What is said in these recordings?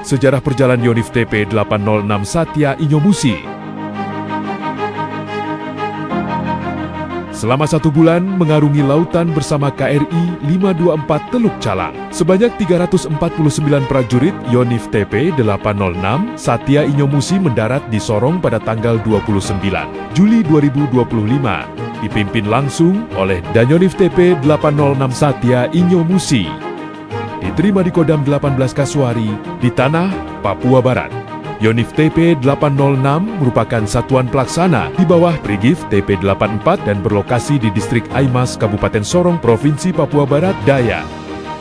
sejarah perjalanan Yonif TP806 Satya Inyomusi. Selama 1 bulan mengarungi lautan bersama KRI 524 Teluk Calang, sebanyak 349 prajurit Yonif TP806 Satya Inyomusi mendarat di Sorong pada tanggal 29 Juli 2025, dipimpin langsung oleh Danyonif TP806 Satya Inyomusi. Diterima di Kodam 18 Kasuari di Tanah, Papua Barat. Yonif TP806 merupakan satuan pelaksana di bawah Brigif TP84 dan berlokasi di Distrik Aimas, Kabupaten Sorong, Provinsi Papua Barat Daya.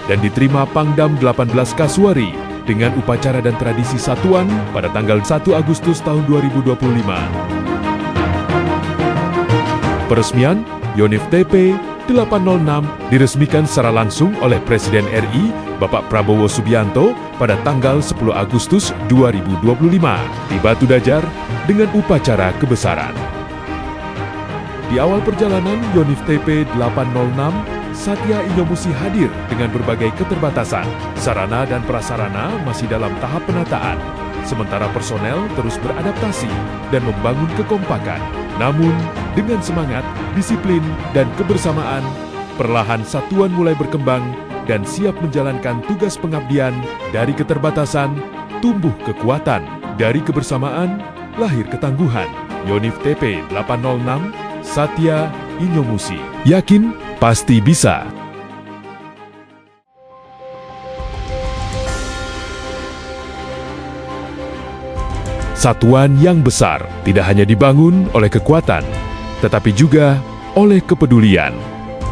Dan diterima Pangdam 18 Kasuari dengan upacara dan tradisi satuan pada tanggal 1 Agustus tahun 2025. Peresmian Yonif TP806 diresmikan secara langsung oleh Presiden RI Bapak Prabowo Subianto pada tanggal 10 Agustus 2025 di Batu Dajar dengan upacara kebesaran. Di awal perjalanan Yonif TP806, Satya Inyomusi hadir dengan berbagai keterbatasan. Sarana dan prasarana masih dalam tahap penataan, sementara personel terus beradaptasi dan membangun kekompakan. Namun, dengan semangat, disiplin, dan kebersamaan, perlahan satuan mulai berkembang dan siap menjalankan tugas pengabdian. Dari keterbatasan, tumbuh kekuatan. Dari kebersamaan, lahir ketangguhan. Yonif TP806, Satya Inyomusi. Yakin, pasti bisa. Satuan yang besar tidak hanya dibangun oleh kekuatan, tetapi juga oleh kepedulian,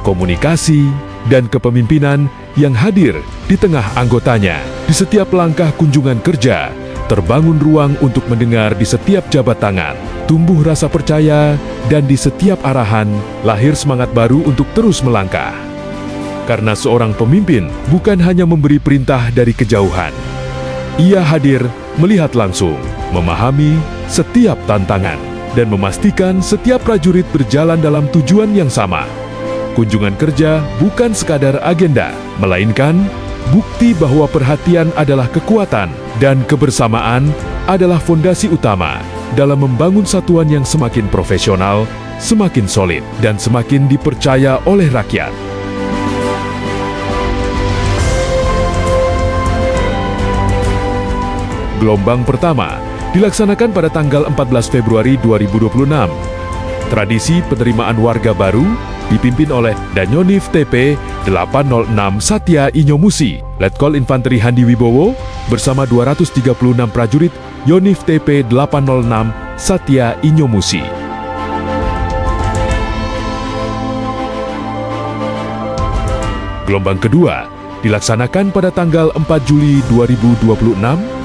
komunikasi, dan kepemimpinan yang hadir di tengah anggotanya. Di setiap langkah kunjungan kerja, terbangun ruang untuk mendengar di setiap jabat tangan, tumbuh rasa percaya, dan di setiap arahan, lahir semangat baru untuk terus melangkah. Karena seorang pemimpin bukan hanya memberi perintah dari kejauhan. Ia hadir melihat langsung, memahami setiap tantangan, dan memastikan setiap prajurit berjalan dalam tujuan yang sama. Kunjungan kerja bukan sekadar agenda, melainkan bukti bahwa perhatian adalah kekuatan dan kebersamaan adalah fondasi utama dalam membangun satuan yang semakin profesional, semakin solid, dan semakin dipercaya oleh rakyat. Gelombang pertama dilaksanakan pada tanggal 14 Februari 2026. Tradisi penerimaan warga baru dipimpin oleh Danyonif TP806 Satya Inyomusi, Letkol Infanteri Handi Wibowo bersama 236 prajurit Yonif TP806 Satya Inyomusi. Gelombang kedua dilaksanakan pada tanggal 4 Juli 2026.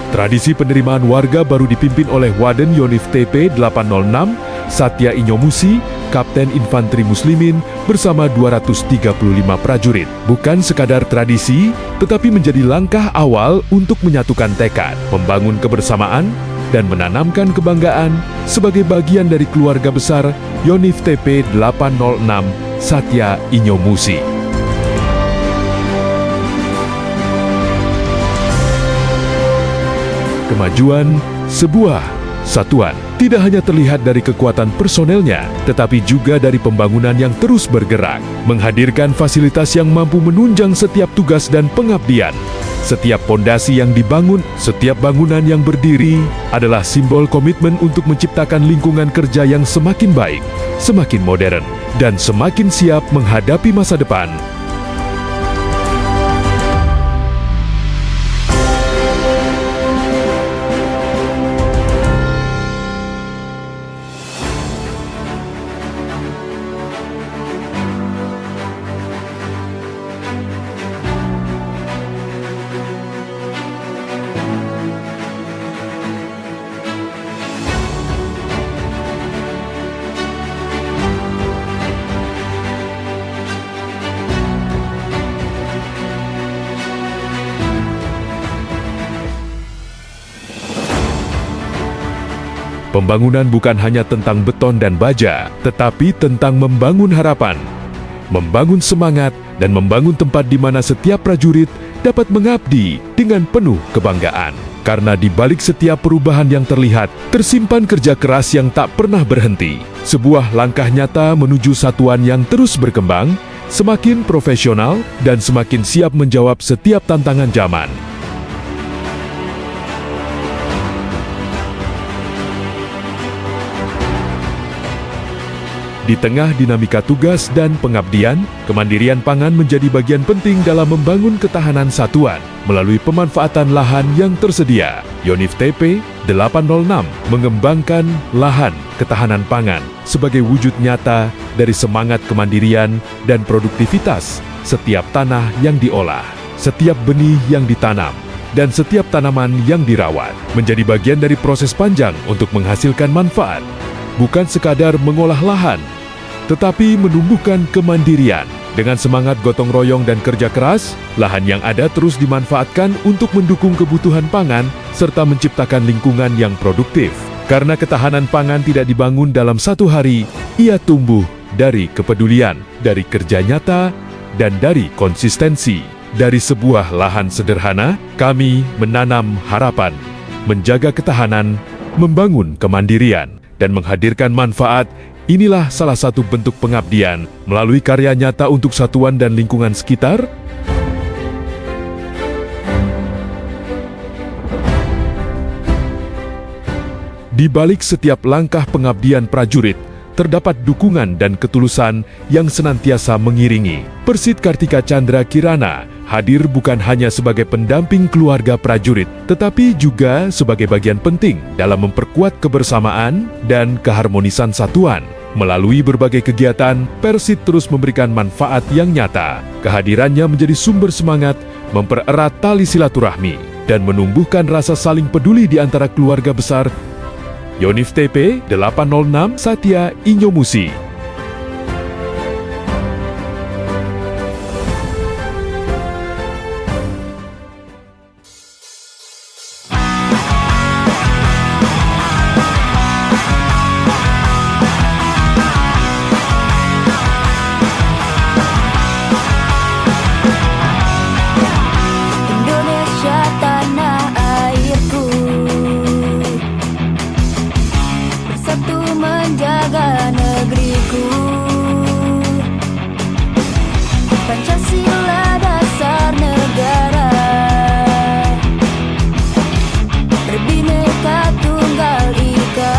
Tradisi penerimaan warga baru dipimpin oleh Waden Yonif TP806 Satya Inyomusi, Kapten Infanteri Muslimin bersama 235 prajurit. Bukan sekadar tradisi, tetapi menjadi langkah awal untuk menyatukan tekad, membangun kebersamaan, dan menanamkan kebanggaan sebagai bagian dari keluarga besar Yonif TP806 Satya Inyomusi. Kemajuan sebuah satuan tidak hanya terlihat dari kekuatan personelnya, tetapi juga dari pembangunan yang terus bergerak, menghadirkan fasilitas yang mampu menunjang setiap tugas dan pengabdian. Setiap pondasi yang dibangun, setiap bangunan yang berdiri adalah simbol komitmen untuk menciptakan lingkungan kerja yang semakin baik, semakin modern, dan semakin siap menghadapi masa depan. Pembangunan bukan hanya tentang beton dan baja, tetapi tentang membangun harapan, membangun semangat, dan membangun tempat di mana setiap prajurit dapat mengabdi dengan penuh kebanggaan. Karena di balik setiap perubahan yang terlihat, tersimpan kerja keras yang tak pernah berhenti. Sebuah langkah nyata menuju satuan yang terus berkembang, semakin profesional dan semakin siap menjawab setiap tantangan zaman. Di tengah dinamika tugas dan pengabdian, kemandirian pangan menjadi bagian penting dalam membangun ketahanan satuan melalui pemanfaatan lahan yang tersedia. Yonif TP 806 mengembangkan lahan ketahanan pangan sebagai wujud nyata dari semangat kemandirian dan produktivitas setiap tanah yang diolah, setiap benih yang ditanam, dan setiap tanaman yang dirawat menjadi bagian dari proses panjang untuk menghasilkan manfaat. Bukan sekadar mengolah lahan, tetapi menumbuhkan kemandirian. Dengan semangat gotong royong dan kerja keras, lahan yang ada terus dimanfaatkan untuk mendukung kebutuhan pangan serta menciptakan lingkungan yang produktif. Karena ketahanan pangan tidak dibangun dalam satu hari, ia tumbuh dari kepedulian, dari kerja nyata, dan dari konsistensi. Dari sebuah lahan sederhana, kami menanam harapan, menjaga ketahanan, membangun kemandirian, dan menghadirkan manfaat. Inilah salah satu bentuk pengabdian melalui karya nyata untuk satuan dan lingkungan sekitar. Di balik setiap langkah pengabdian prajurit, terdapat dukungan dan ketulusan yang senantiasa mengiringi. Persit Kartika Chandra Kirana hadir bukan hanya sebagai pendamping keluarga prajurit, tetapi juga sebagai bagian penting dalam memperkuat kebersamaan dan keharmonisan satuan. Melalui berbagai kegiatan, Persit terus memberikan manfaat yang nyata. Kehadirannya menjadi sumber semangat, mempererat tali silaturahmi, dan menumbuhkan rasa saling peduli di antara keluarga besar. Yonif TP 806 Satya Inyomusi. Menjaga negeriku, Pancasila dasar negara, Bhinneka Tunggal Ika.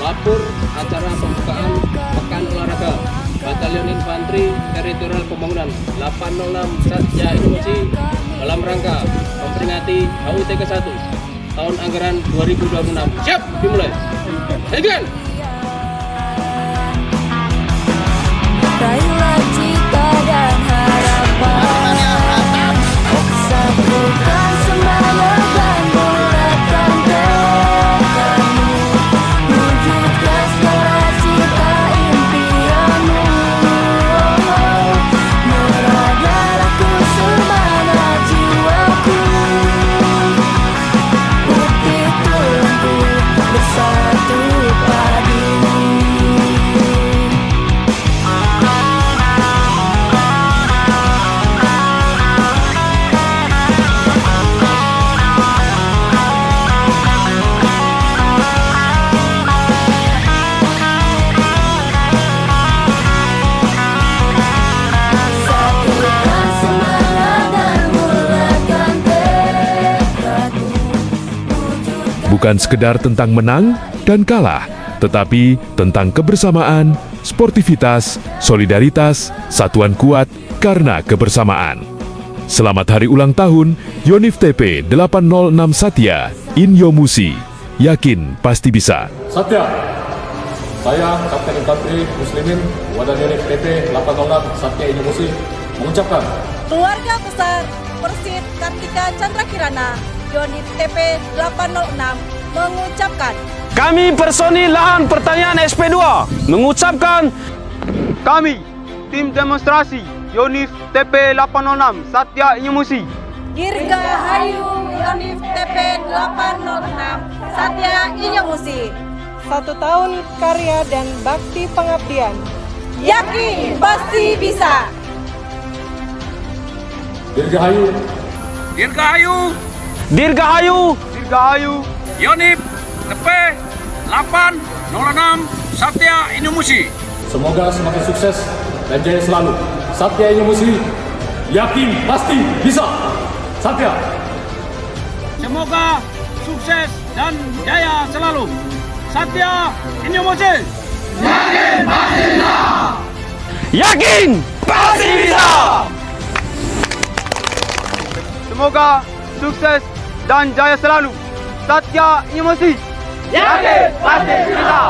Lapor acara pembukaan Pekan Olahraga Batalion Infanteri Teritorial Pembangunan 806 Satya Inyomusi dalam rangka memperingati HUT ke-1 tahun anggaran 2026. Siap, dimulai. Action! Raihlah cita dan harapan, satukan semangat dan bulatkan tekadmu, wujudkan segala cita impianmu. Merah darahku, semangat jiwaku, putih tulangku bersatu padu. Bukan sekedar tentang menang dan kalah, tetapi tentang kebersamaan, sportivitas, solidaritas, satuan kuat karena kebersamaan. Selamat hari ulang tahun Yonif TP 806 Satya Inyomusi. Yakin pasti bisa. Satya, saya Kapten Infanteri Muslimin Wadah Yonif TP 806 Satya Inyomusi mengucapkan Keluarga besar Persit Kartika Chandra Kirana Yonif TP 806 mengucapkan kami personil Lahan Pertanian SP2 mengucapkan kami tim demonstrasi Yonif TP 806 Satya Inyomusi Dirgahayu Yonif TP 806 Satya Inyomusi. 1 tahun karya dan bakti pengabdian. Yakin pasti bisa. Dirgahayu Dirgahayu Dirgahayu Yonif TP 806 Satya Inyomusi. semoga semakin sukses dan jaya selalu. Satya Inyomusi, yakin pasti bisa. Satya. Semoga sukses dan jaya selalu. Satya Inyomusi. Yakin pasti bisa. Semoga sukses dan jaya selalu. Satya Inyomusi. Yakin pasti bisa.